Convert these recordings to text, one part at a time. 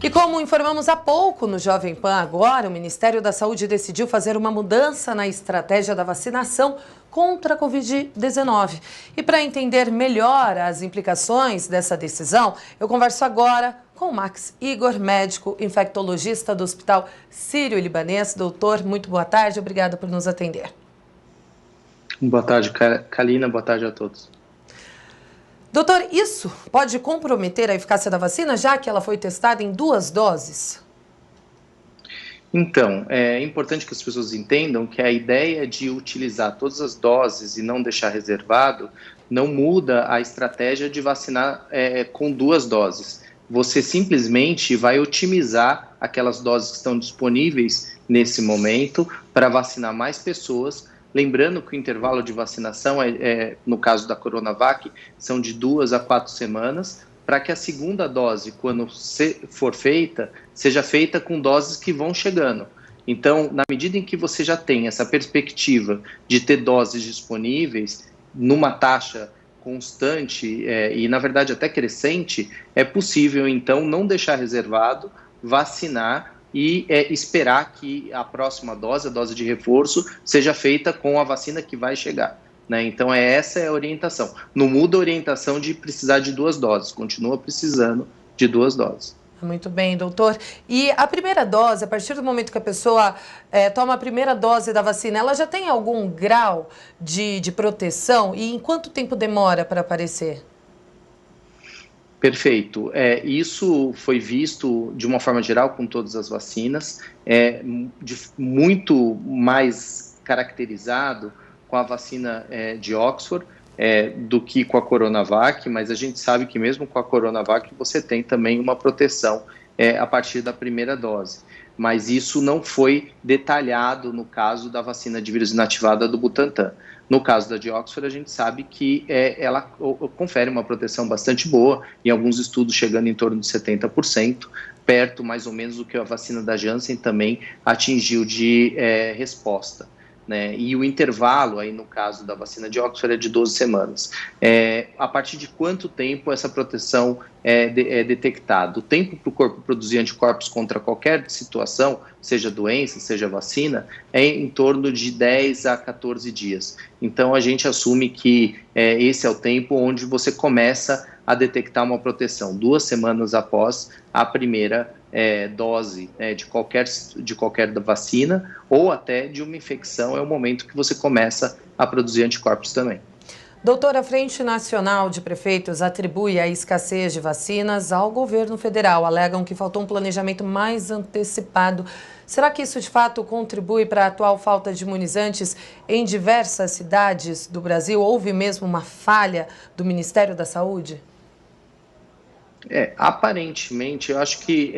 E como informamos há pouco no Jovem Pan Agora, o Ministério da Saúde decidiu fazer uma mudança na estratégia da vacinação contra a Covid-19. E para entender melhor as implicações dessa decisão, eu converso agora com o Max Igor, médico infectologista do Hospital Sírio-Libanês. Doutor, muito boa tarde, obrigada por nos atender. Boa tarde, Kalina, boa tarde a todos. Doutor, isso pode comprometer a eficácia da vacina, já que ela foi testada em 2 doses? Então, é importante que as pessoas entendam que a ideia de utilizar todas as doses e não deixar reservado não muda a estratégia de vacinar com 2 doses. Você simplesmente vai otimizar aquelas doses que estão disponíveis nesse momento para vacinar mais pessoas. Lembrando que o intervalo de vacinação, no caso da Coronavac, são de 2 a 4 semanas, para que a segunda dose, quando for feita, seja feita com doses que vão chegando. Então, na medida em que você já tem essa perspectiva de ter doses disponíveis, numa taxa constante e, na verdade, até crescente, é possível, então, não deixar reservado, vacinar e esperar que a próxima dose, a dose de reforço, seja feita com a vacina que vai chegar, né? Então, essa é a orientação. Não muda a orientação de precisar de 2 doses, continua precisando de 2 doses. Muito bem, doutor. E a primeira dose, a partir do momento que a pessoa toma a primeira dose da vacina, ela já tem algum grau de proteção? E em quanto tempo demora para aparecer? Perfeito. Isso foi visto de uma forma geral com todas as vacinas, muito mais caracterizado com a vacina de Oxford do que com a Coronavac, mas a gente sabe que mesmo com a Coronavac você tem também uma proteção a partir da primeira dose. Mas isso não foi detalhado no caso da vacina de vírus inativada do Butantan. No caso da de Oxford, a gente sabe que ela confere uma proteção bastante boa, em alguns estudos chegando em torno de 70%, perto mais ou menos do que a vacina da Janssen também atingiu de resposta, né? E o intervalo, aí no caso da vacina de Oxford, é de 12 semanas. A partir de quanto tempo essa proteção é detectada? O tempo para o corpo produzir anticorpos contra qualquer situação, seja doença, seja vacina, é em torno de 10 a 14 dias. Então, a gente assume que esse é o tempo onde você começa a detectar uma proteção, 2 semanas após a primeira dose de qualquer vacina ou até de uma infecção, é o momento que você começa a produzir anticorpos também. Doutora, a Frente Nacional de Prefeitos atribui a escassez de vacinas ao governo federal. Alegam que faltou um planejamento mais antecipado. Será que isso de fato contribui para a atual falta de imunizantes em diversas cidades do Brasil? Houve mesmo uma falha do Ministério da Saúde? Aparentemente, eu acho que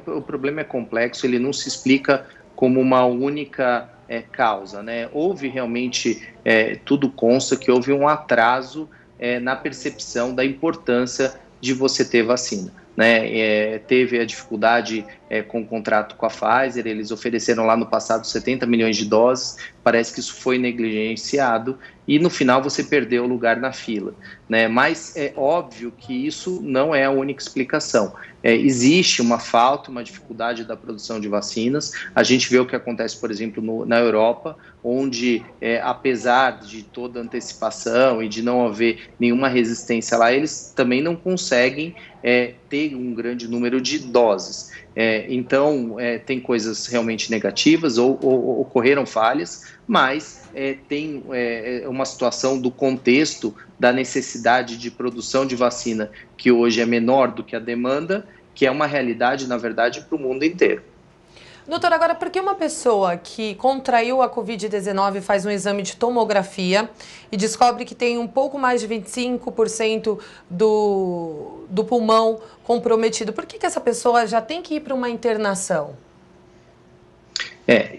o problema é complexo, ele não se explica como uma única causa, né? Houve realmente, tudo consta que houve um atraso na percepção da importância de você ter vacina, né? Teve a dificuldade com o contrato com a Pfizer, eles ofereceram lá no passado 70 milhões de doses, parece que isso foi negligenciado e no final você perdeu o lugar na fila, né? Mas é óbvio que isso não é a única explicação. Existe uma falta, uma dificuldade da produção de vacinas. A gente vê o que acontece, por exemplo, na Europa, onde, apesar de toda a antecipação e de não haver nenhuma resistência lá, eles também não conseguem ter um grande número de doses. Então, tem coisas realmente negativas ou ocorreram falhas, mas tem uma situação do contexto da necessidade de produção de vacina que hoje é menor do que a demanda, que é uma realidade, na verdade, para o mundo inteiro. Doutor, agora, por que uma pessoa que contraiu a Covid-19 faz um exame de tomografia e descobre que tem um pouco mais de 25% do pulmão comprometido? Por que essa pessoa já tem que ir para uma internação?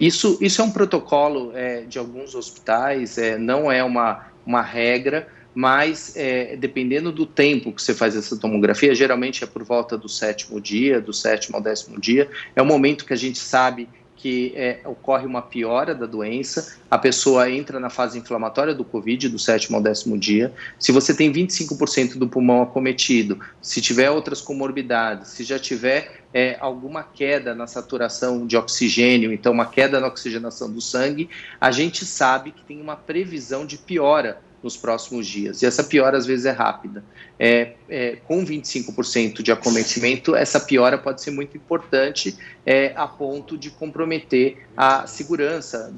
Isso é um protocolo de alguns hospitais, não é uma regra, mas dependendo do tempo que você faz essa tomografia, geralmente é por volta do 7º dia, do 7º ao 10º dia, é o momento que a gente sabe que ocorre uma piora da doença, a pessoa entra na fase inflamatória do Covid, do 7º ao 10º dia. Se você tem 25% do pulmão acometido, se tiver outras comorbidades, se já tiver alguma queda na saturação de oxigênio, então uma queda na oxigenação do sangue, a gente sabe que tem uma previsão de piora nos próximos dias, e essa piora às vezes é rápida. Com 25% de acometimento, essa piora pode ser muito importante a ponto de comprometer a segurança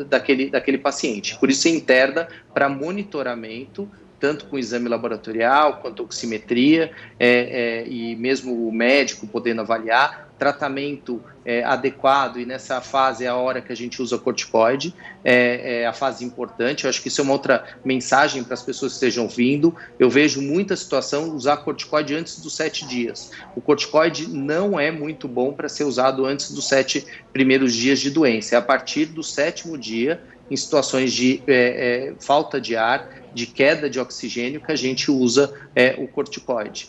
daquele paciente. Por isso, se interna para monitoramento, tanto com exame laboratorial, quanto oximetria, e mesmo o médico podendo avaliar, tratamento adequado, e nessa fase é a hora que a gente usa corticoide, é a fase importante. Eu acho que isso é uma outra mensagem para as pessoas que estejam ouvindo. Eu vejo muita situação usar corticoide antes dos 7 dias. O corticoide não é muito bom para ser usado antes dos 7 primeiros dias de doença, é a partir do 7º dia, em situações de falta de ar, de queda de oxigênio, que a gente usa o corticoide.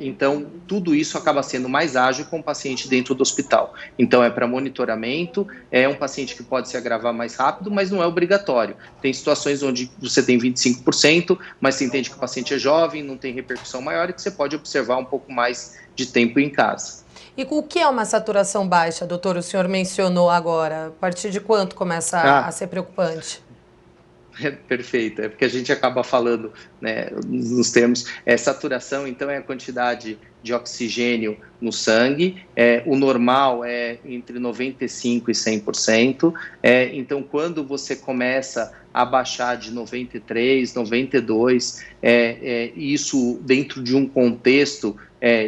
Então, tudo isso acaba sendo mais ágil com o paciente dentro do hospital. Então, é para monitoramento, é um paciente que pode se agravar mais rápido, mas não é obrigatório. Tem situações onde você tem 25%, mas você entende que o paciente é jovem, não tem repercussão maior, e que você pode observar um pouco mais de tempo em casa. E o que é uma saturação baixa, doutor? O senhor mencionou agora. A partir de quanto começa a ser preocupante? Perfeito, é porque a gente acaba falando, né, nos termos, saturação, então é a quantidade de oxigênio no sangue, o normal é entre 95% e 100%, então quando você começa a baixar de 93%, 92%, isso dentro de um contexto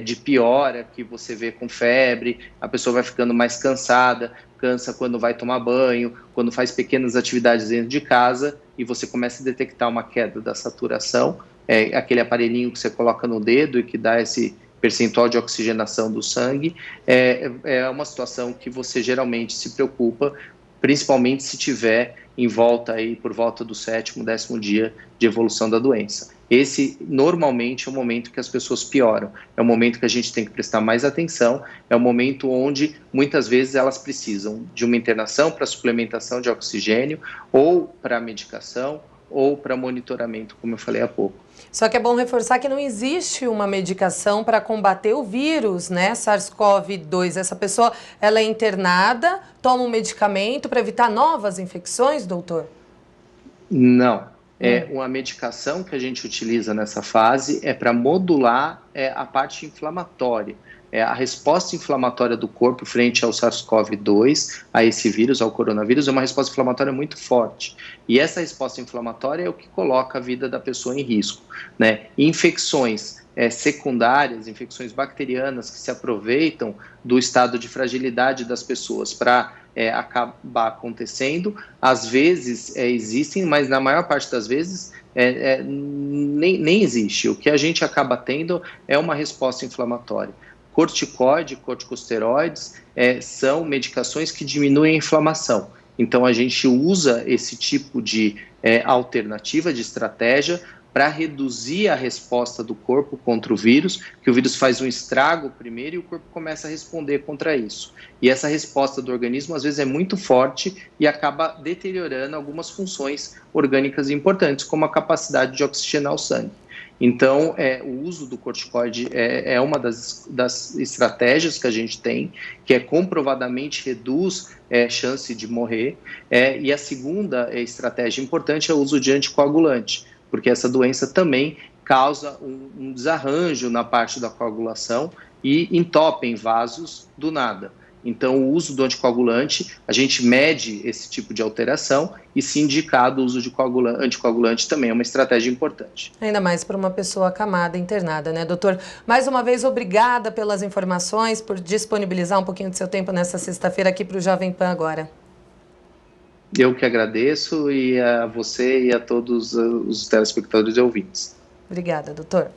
de piora, que você vê com febre, a pessoa vai ficando mais cansada, cansa quando vai tomar banho, quando faz pequenas atividades dentro de casa, e você começa a detectar uma queda da saturação, aquele aparelhinho que você coloca no dedo e que dá esse percentual de oxigenação do sangue, é uma situação que você geralmente se preocupa, principalmente se tiver em volta aí, por volta do 7º, 10º dia de evolução da doença. Esse, normalmente, é o momento que as pessoas pioram, é o momento que a gente tem que prestar mais atenção, é o momento onde, muitas vezes, elas precisam de uma internação para suplementação de oxigênio, ou para medicação, ou para monitoramento, como eu falei há pouco. Só que é bom reforçar que não existe uma medicação para combater o vírus, né, SARS-CoV-2. Essa pessoa, ela é internada, toma um medicamento para evitar novas infecções, doutor? Não. Uma medicação que a gente utiliza nessa fase é para modular a parte inflamatória. A resposta inflamatória do corpo frente ao SARS-CoV-2, a esse vírus, ao coronavírus, é uma resposta inflamatória muito forte. E essa resposta inflamatória é o que coloca a vida da pessoa em risco, né? Infecções secundárias, infecções bacterianas que se aproveitam do estado de fragilidade das pessoas para acabar acontecendo, às vezes existem, mas na maior parte das vezes nem existe. O que a gente acaba tendo é uma resposta inflamatória. Corticoide, corticosteroides são medicações que diminuem a inflamação. Então, a gente usa esse tipo de alternativa, de estratégia, para reduzir a resposta do corpo contra o vírus, que o vírus faz um estrago primeiro e o corpo começa a responder contra isso. E essa resposta do organismo, às vezes, é muito forte e acaba deteriorando algumas funções orgânicas importantes, como a capacidade de oxigenar o sangue. Então, o uso do corticoide é uma das estratégias que a gente tem, que comprovadamente reduz chance de morrer. E a segunda estratégia importante é o uso de anticoagulante, porque essa doença também causa um desarranjo na parte da coagulação e entope em vasos do nada. Então, o uso do anticoagulante, a gente mede esse tipo de alteração, e se indicado o uso de anticoagulante também é uma estratégia importante. Ainda mais para uma pessoa acamada, internada, né, doutor? Mais uma vez, obrigada pelas informações, por disponibilizar um pouquinho do seu tempo nessa sexta-feira aqui para o Jovem Pan Agora. Eu que agradeço, e a você e a todos os telespectadores e ouvintes. Obrigada, doutor.